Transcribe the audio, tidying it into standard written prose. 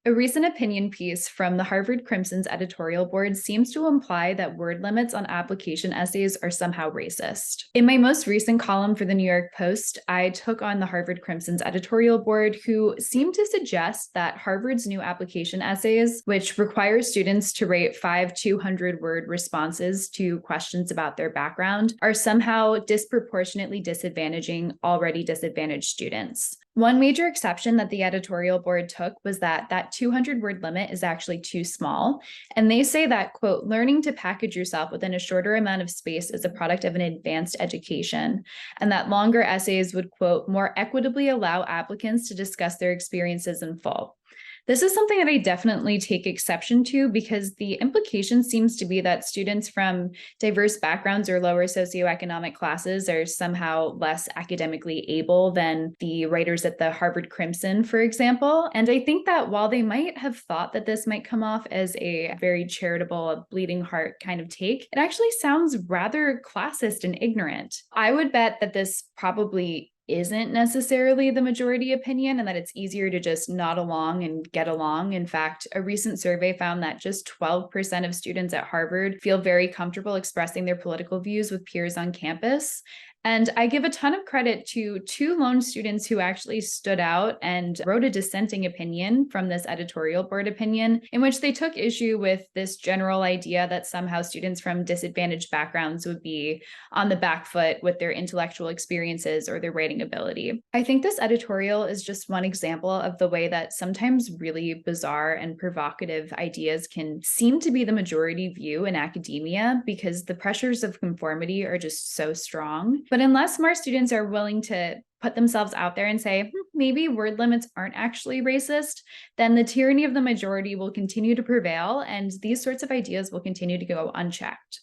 A recent opinion piece from the Harvard Crimson's editorial board seems to imply that word limits on application essays are somehow racist. In my most recent column for the New York Post, I took on the Harvard Crimson's editorial board, who seemed to suggest that Harvard's new application essays, which require students to rate 5 200-word responses to questions about their background, are somehow disproportionately disadvantaging already disadvantaged students. One major exception that the editorial board took was that 200-word limit is actually too small. And they say that, quote, learning to package yourself within a shorter amount of space is a product of an advanced education, and that longer essays would, quote, more equitably allow applicants to discuss their experiences in full. This is something that I definitely take exception to, because the implication seems to be that students from diverse backgrounds or lower socioeconomic classes are somehow less academically able than the writers at the Harvard Crimson, for example. And I think that while they might have thought that this might come off as a very charitable, bleeding heart kind of take, it actually sounds rather classist and ignorant. I would bet that this probably isn't necessarily the majority opinion, and that it's easier to just nod along and get along. In fact, a recent survey found that just 12% of students at Harvard feel very comfortable expressing their political views with peers on campus. And I give a ton of credit to 2 lone students who actually stood out and wrote a dissenting opinion from this editorial board opinion, in which they took issue with this general idea that somehow students from disadvantaged backgrounds would be on the back foot with their intellectual experiences or their writing ability. I think this editorial is just one example of the way that sometimes really bizarre and provocative ideas can seem to be the majority view in academia, because the pressures of conformity are just so strong. But unless more students are willing to put themselves out there and say, maybe word limits aren't actually racist, then the tyranny of the majority will continue to prevail, and these sorts of ideas will continue to go unchecked.